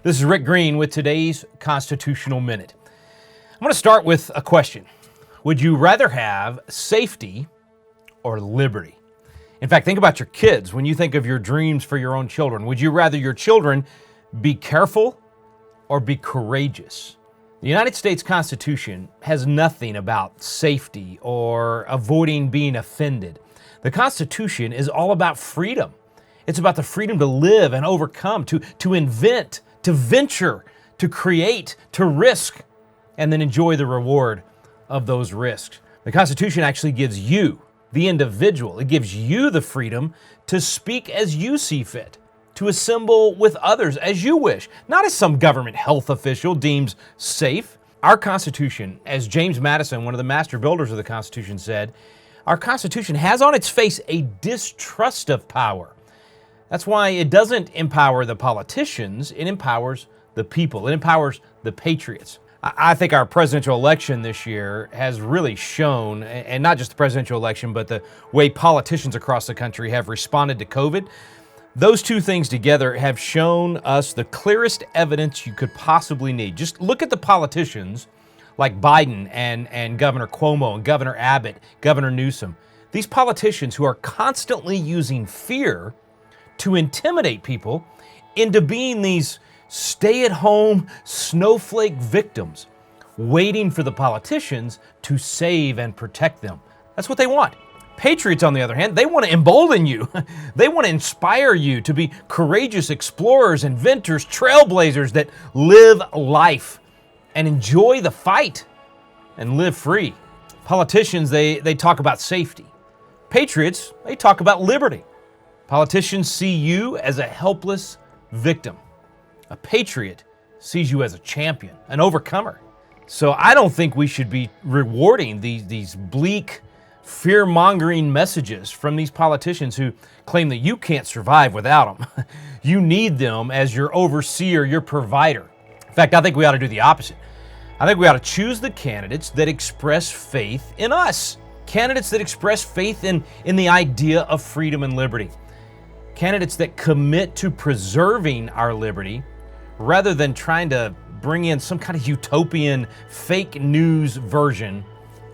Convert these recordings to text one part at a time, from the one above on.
This is Rick Green with today's Constitutional Minute. I'm going to start with a question. Would you rather have safety or liberty? In fact, think about your kids when you think of your dreams for your own children. Would you rather your children be careful or be courageous? The United States Constitution has nothing about safety or avoiding being offended. The Constitution is all about freedom. It's about the freedom to live and overcome, to invent, to venture, to create, to risk, and then enjoy the reward of those risks. The Constitution actually gives you, the individual, it gives you the freedom to speak as you see fit, to assemble with others as you wish, not as some government health official deems safe. Our Constitution, as James Madison, one of the master builders of the Constitution, said, our Constitution has on its face a distrust of power. That's why it doesn't empower the politicians, it empowers the people, it empowers the patriots. I think our presidential election this year has really shown, and not just the presidential election, but the way politicians across the country have responded to COVID. Those two things together have shown us the clearest evidence you could possibly need. Just look at the politicians like Biden and Governor Cuomo and Governor Abbott, Governor Newsom. These politicians who are constantly using fear to intimidate people into being these stay-at-home snowflake victims, waiting for the politicians to save and protect them. That's what they want. Patriots, on the other hand, they want to embolden you. They want to inspire you to be courageous explorers, inventors, trailblazers that live life and enjoy the fight and live free. Politicians, they talk about safety. Patriots, they talk about liberty. Politicians see you as a helpless victim. A patriot sees you as a champion, an overcomer. So I don't think we should be rewarding these bleak, fear-mongering messages from these politicians who claim that you can't survive without them. You need them as your overseer, your provider. In fact, I think we ought to do the opposite. I think we ought to choose the candidates that express faith in us. Candidates that express faith in the idea of freedom and liberty. Candidates that commit to preserving our liberty rather than trying to bring in some kind of utopian fake news version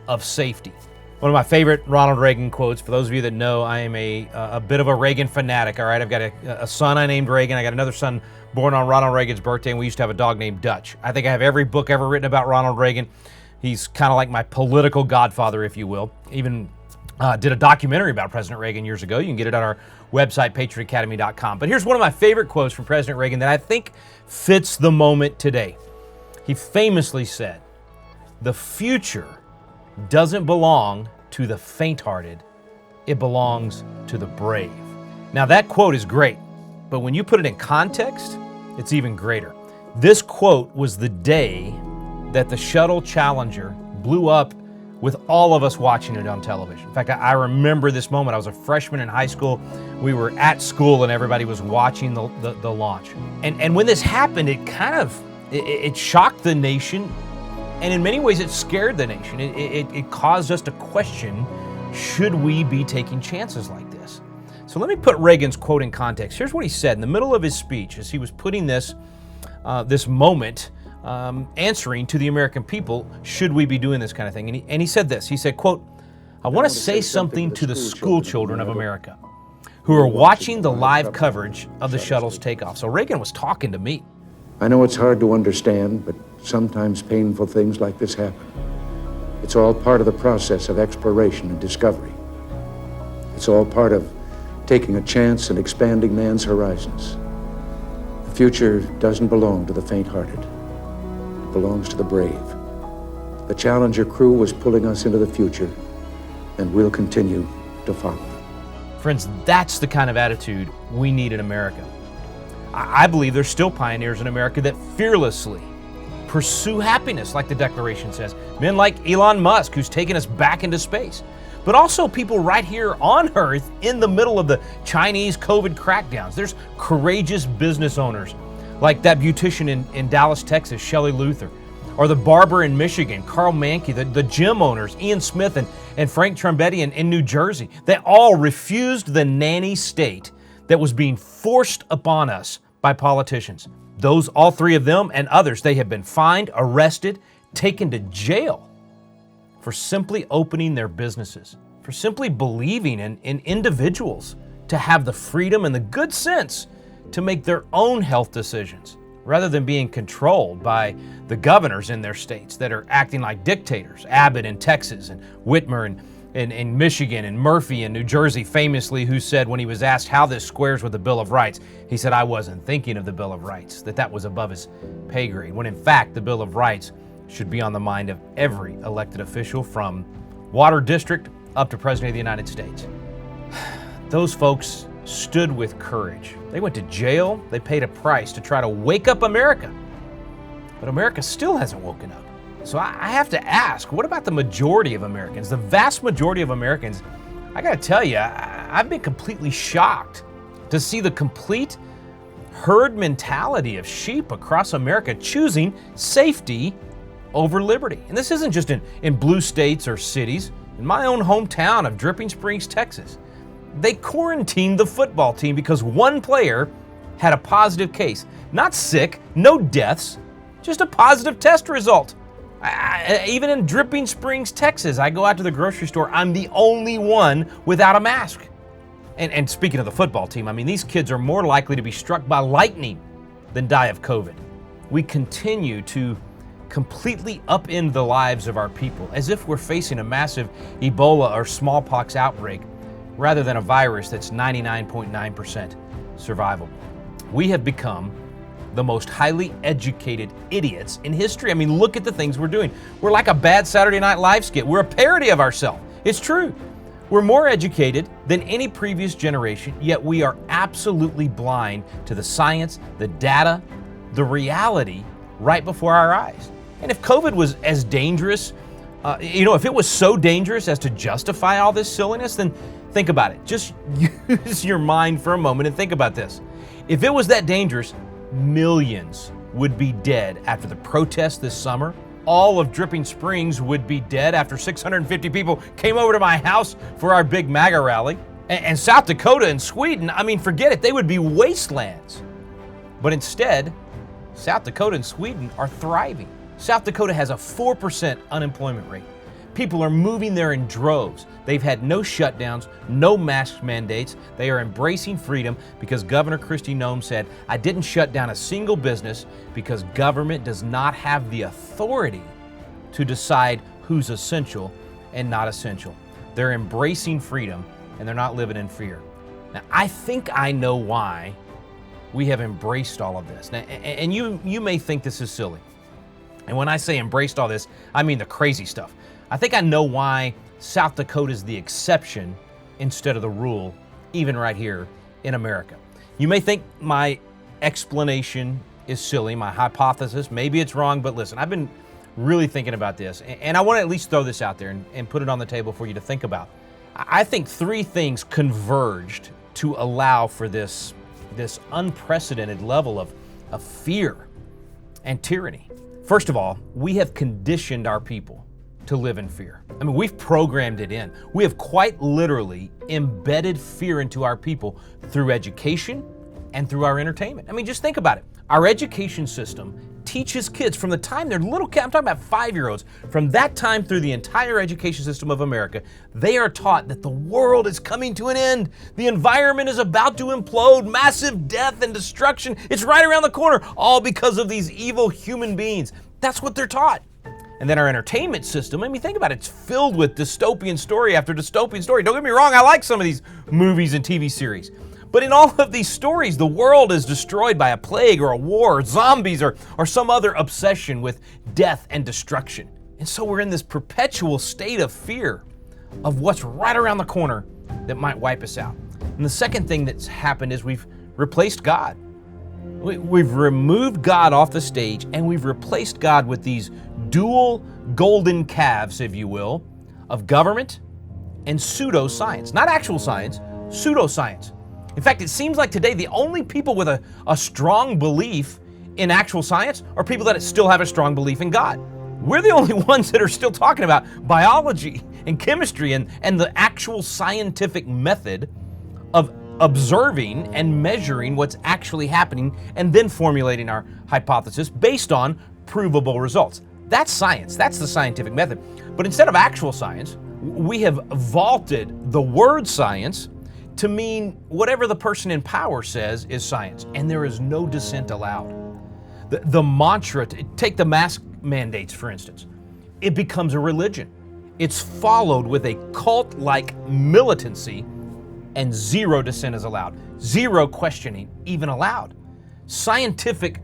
of safety. One of my favorite Ronald Reagan quotes, for those of you that know, I am a bit of a Reagan fanatic, all right? I've got a son I named Reagan. I got another son born on Ronald Reagan's birthday, and we used to have a dog named Dutch. I think I have every book ever written about Ronald Reagan. He's kind of like my political godfather, if you will. Even did a documentary about President Reagan years ago. You can get it on our website, patriotacademy.com. But here's one of my favorite quotes from President Reagan that I think fits the moment today. He famously said, "The future doesn't belong to the faint-hearted. It belongs to the brave." Now that quote is great, but when you put it in context, it's even greater. This quote was the day that the Shuttle Challenger blew up with all of us watching it on television. In fact, I remember this moment. I was a freshman in high school. We were at school and everybody was watching the launch. And when this happened, it shocked the nation, and in many ways it scared the nation. It caused us to question, should we be taking chances like this? So let me put Reagan's quote in context. Here's what he said in the middle of his speech as he was putting this moment answering to the American people, should we be doing this kind of thing? And he said this, he said, quote, "I want to say something to the school children of America who are watching the live coverage of the shuttle's takeoff." So Reagan was talking to me. I know it's hard to understand, but sometimes painful things like this happen. It's all part of the process of exploration and discovery. It's all part of taking a chance and expanding man's horizons. The future doesn't belong to the faint-hearted. It belongs to the brave. The Challenger crew was pulling us into the future, and we'll continue to follow. Friends, that's the kind of attitude we need in America. I believe there's still pioneers in America that fearlessly pursue happiness, like the Declaration says. Men like Elon Musk, who's taken us back into space. But also people right here on Earth in the middle of the Chinese COVID crackdowns. There's courageous business owners like that beautician in Dallas, Texas, Shelley Luther, or the barber in Michigan, Carl Mankey, the gym owners, Ian Smith and Frank Trombetti in New Jersey. They all refused the nanny state that was being forced upon us by politicians. Those, all three of them and others, they have been fined, arrested, taken to jail for simply opening their businesses, for simply believing in individuals to have the freedom and the good sense to make their own health decisions, rather than being controlled by the governors in their states that are acting like dictators. Abbott in Texas, and Whitmer in Michigan, and Murphy in New Jersey famously, who said when he was asked how this squares with the Bill of Rights, he said, "I wasn't thinking of the Bill of Rights, that was above his pay grade," when in fact the Bill of Rights should be on the mind of every elected official, from water district up to President of the United States. Those folks stood with courage. They went to jail. They paid a price to try to wake up America. But America still hasn't woken up. So I have to ask, what about the majority of Americans? The vast majority of Americans, I gotta tell you, I've been completely shocked to see the complete herd mentality of sheep across America choosing safety over liberty. And this isn't just in blue states or cities. In my own hometown of Dripping Springs, Texas, they quarantined the football team because one player had a positive case. Not sick, no deaths, just a positive test result. Even in Dripping Springs, Texas, I go out to the grocery store, I'm the only one without a mask. And speaking of the football team, I mean, these kids are more likely to be struck by lightning than die of COVID. We continue to completely upend the lives of our people as if we're facing a massive Ebola or smallpox outbreak, rather than a virus that's 99.9% survivable. We have become the most highly educated idiots in history. I mean, look at the things we're doing. We're like a bad Saturday Night Live skit. We're a parody of ourselves. It's true. We're more educated than any previous generation, yet we are absolutely blind to the science, the data, the reality right before our eyes. And if COVID was as dangerous, if it was so dangerous as to justify all this silliness, then think about it. Just use your mind for a moment and think about this. If it was that dangerous, millions would be dead after the protests this summer. All of Dripping Springs would be dead after 650 people came over to my house for our big MAGA rally. And South Dakota and Sweden, I mean, forget it, they would be wastelands. But instead, South Dakota and Sweden are thriving. South Dakota has a 4% unemployment rate. People are moving there in droves. They've had no shutdowns, no mask mandates. They are embracing freedom because Governor Kristi Noem said, "I didn't shut down a single business because government does not have the authority to decide who's essential and not essential." They're embracing freedom and they're not living in fear. Now, I think I know why we have embraced all of this. Now, and you may think this is silly. And when I say embraced all this, I mean the crazy stuff. I think I know why South Dakota is the exception instead of the rule, even right here in America. You may think my explanation is silly, my hypothesis, maybe it's wrong, but listen, I've been really thinking about this, and I want to at least throw this out there and put it on the table for you to think about. I think three things converged to allow for this unprecedented level of fear and tyranny. First of all, we have conditioned our people to live in fear. I mean, we've programmed it in. We have quite literally embedded fear into our people through education and through our entertainment. I mean, just think about it. Our education system teaches kids from the time they're little kids, I'm talking about 5-year-olds, from that time through the entire education system of America, they are taught that the world is coming to an end. The environment is about to implode, massive death and destruction. It's right around the corner, all because of these evil human beings. That's what they're taught. And then our entertainment system, I mean, think about it, it's filled with dystopian story after dystopian story. Don't get me wrong, I like some of these movies and TV series. But in all of these stories, the world is destroyed by a plague or a war or zombies or some other obsession with death and destruction. And so we're in this perpetual state of fear of what's right around the corner that might wipe us out. And the second thing that's happened is we've replaced God. We've removed God off the stage and we've replaced God with these dual golden calves, if you will, of government and pseudoscience. Not actual science, pseudoscience. In fact, it seems like today the only people with a strong belief in actual science are people that still have a strong belief in God. We're the only ones that are still talking about biology and chemistry and the actual scientific method of observing and measuring what's actually happening and then formulating our hypothesis based on provable results. That's science. That's the scientific method. But instead of actual science, we have vaulted the word science to mean whatever the person in power says is science, and there is no dissent allowed. The mantra, take the mask mandates for instance, it becomes a religion. It's followed with a cult-like militancy, and zero dissent is allowed, zero questioning even allowed. Scientific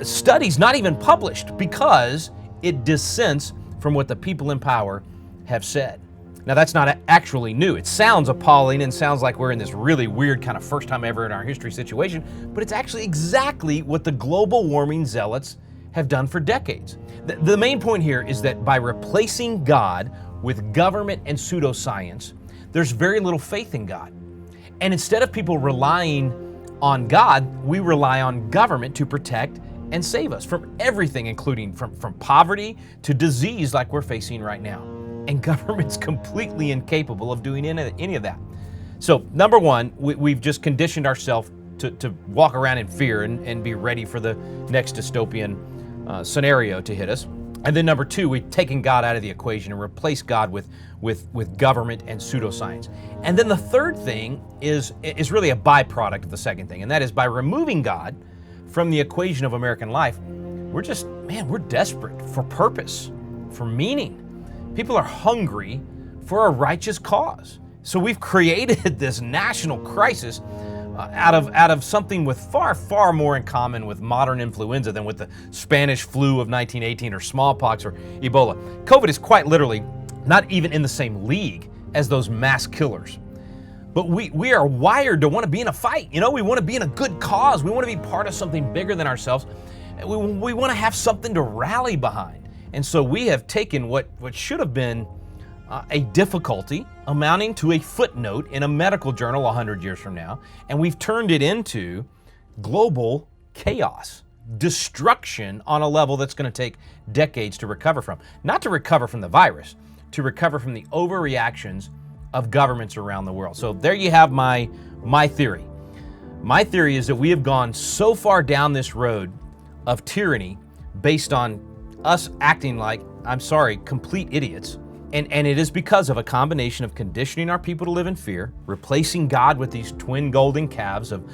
studies not even published because it dissents from what the people in power have said. Now that's not actually new. It sounds appalling and sounds like we're in this really weird kind of first time ever in our history situation, but it's actually exactly what the global warming zealots have done for decades. The main point here is that by replacing God with government and pseudoscience, there's very little faith in God. And instead of people relying on God, we rely on government to protect and save us from everything, including from poverty to disease like we're facing right now. And government's completely incapable of doing any of that. So number one, we've just conditioned ourselves to walk around in fear and be ready for the next dystopian scenario to hit us. And then number two, we've taken God out of the equation and replaced God with government and pseudoscience. And then the third thing is really a byproduct of the second thing, and that is by removing God from the equation of American life, we're desperate for purpose, for meaning. People are hungry for a righteous cause. So we've created this national crisis out of something with far, far more in common with modern influenza than with the Spanish flu of 1918 or smallpox or Ebola. COVID is quite literally not even in the same league as those mass killers. But we are wired to want to be in a fight. You know, we want to be in a good cause. We want to be part of something bigger than ourselves. We want to have something to rally behind. And so we have taken what should have been a difficulty amounting to a footnote in a medical journal 100 years from now, and we've turned it into global chaos, destruction on a level that's going to take decades to recover from. Not to recover from the virus, to recover from the overreactions of governments around the world. So there you have my theory. My theory is that we have gone so far down this road of tyranny based on us acting like, complete idiots. And it is because of a combination of conditioning our people to live in fear, replacing God with these twin golden calves of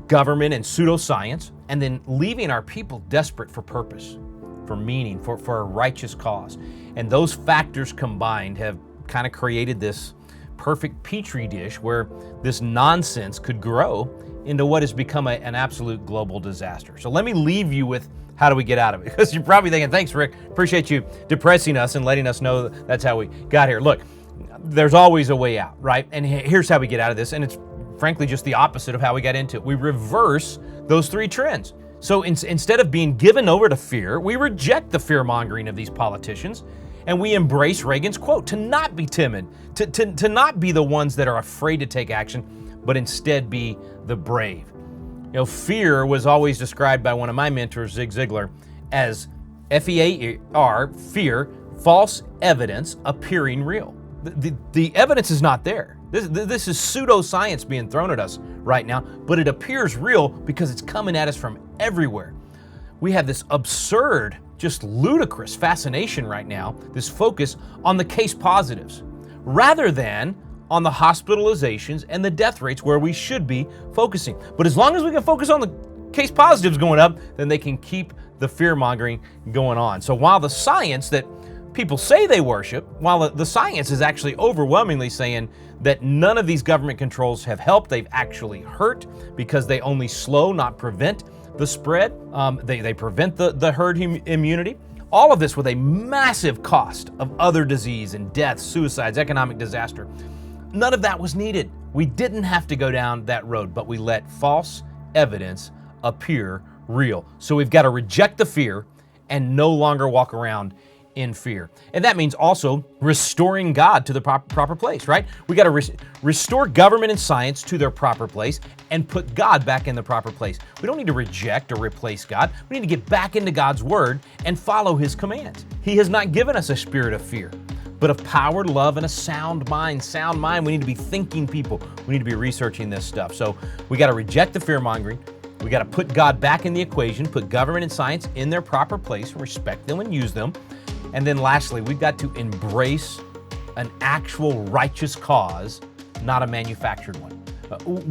government and pseudoscience, and then leaving our people desperate for purpose, for meaning, for a righteous cause. And those factors combined have kind of created this perfect petri dish where this nonsense could grow into what has become an absolute global disaster. So let me leave you with how do we get out of it? Because you're probably thinking, thanks, Rick. Appreciate you depressing us and letting us know that's how we got here. Look, there's always a way out, right? And here's how we get out of this. And it's frankly just the opposite of how we got into it. We reverse those three trends. So instead of being given over to fear, we reject the fear-mongering of these politicians, and we embrace Reagan's quote, to not be timid, to not be the ones that are afraid to take action, but instead be the brave. You know, fear was always described by one of my mentors, Zig Ziglar, as FEAR, fear, false evidence appearing real. The evidence is not there. This is pseudoscience being thrown at us right now, but it appears real because it's coming at us from everywhere. We have this absurd, just ludicrous fascination right now, this focus on the case positives, rather than on the hospitalizations and the death rates where we should be focusing. But as long as we can focus on the case positives going up, then they can keep the fear-mongering going on. So while the science that people say they worship, while the science is actually overwhelmingly saying that none of these government controls have helped, they've actually hurt because they only slow, not prevent the spread. They prevent the herd immunity. All of this with a massive cost of other disease and deaths, suicides, economic disaster. None of that was needed. We didn't have to go down that road, but we let false evidence appear real. So we've got to reject the fear and no longer walk around in fear. And that means also restoring God to the proper place, right? We got to restore government and science to their proper place and put God back in the proper place. We don't need to reject or replace God. We need to get back into God's word and follow his commands. He has not given us a spirit of fear, but of power, love, and a sound mind. Sound mind, we need to be thinking people. We need to be researching this stuff. So we got to reject the fear-mongering. We got to put God back in the equation, put government and science in their proper place, respect them and use them. And then lastly, we've got to embrace an actual righteous cause, not a manufactured one.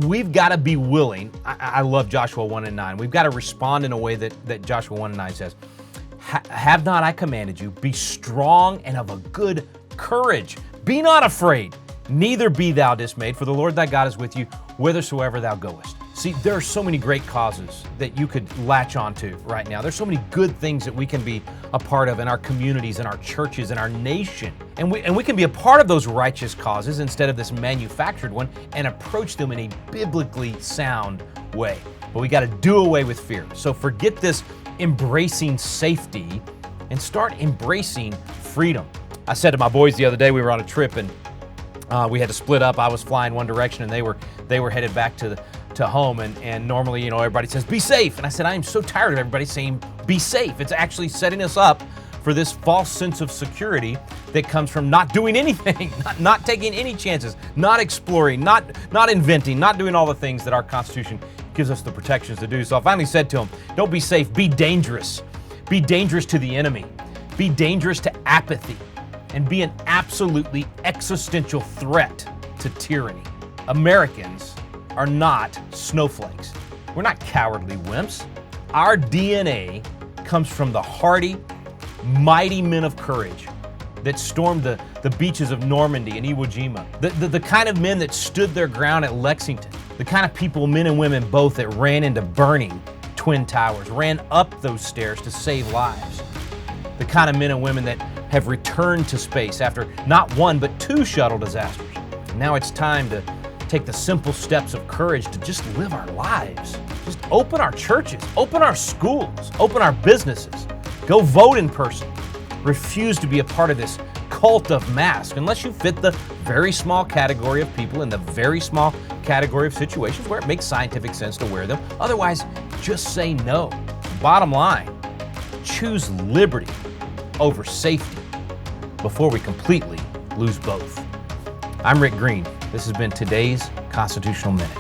We've got to be willing. I love Joshua 1 and 9. We've got to respond in a way that Joshua 1 and 9 says, have not I commanded you, be strong and of a good courage. Be not afraid, neither be thou dismayed, for the Lord thy God is with you whithersoever thou goest. See, there are so many great causes that you could latch onto right now. There's so many good things that we can be a part of in our communities, in our churches, in our nation. And we can be a part of those righteous causes instead of this manufactured one and approach them in a biblically sound way. But we got to do away with fear. So forget this embracing safety and start embracing freedom. I said to my boys the other day, we were on a trip and we had to split up. I was flying one direction and they were headed back to home, and normally, everybody says, be safe. And I said, I am so tired of everybody saying, be safe. It's actually setting us up for this false sense of security that comes from not doing anything, not taking any chances, not exploring, not inventing, not doing all the things that our Constitution gives us the protections to do. So I finally said to them, don't be safe, be dangerous. Be dangerous to the enemy. Be dangerous to apathy, and be an absolutely existential threat to tyranny. Americans are not snowflakes. We're not cowardly wimps. Our DNA comes from the hardy, mighty men of courage that stormed the beaches of Normandy and Iwo Jima. The kind of men that stood their ground at Lexington. The kind of people, men and women both, that ran into burning Twin Towers, ran up those stairs to save lives. The kind of men and women that have returned to space after not one, but 2 shuttle disasters. Now it's time to take the simple steps of courage to just live our lives. Just open our churches, open our schools, open our businesses. Go vote in person. Refuse to be a part of this cult of masks unless you fit the very small category of people in the very small category of situations where it makes scientific sense to wear them. Otherwise, just say no. Bottom line, choose liberty over safety before we completely lose both. I'm Rick Green. This has been today's Constitutional Minute.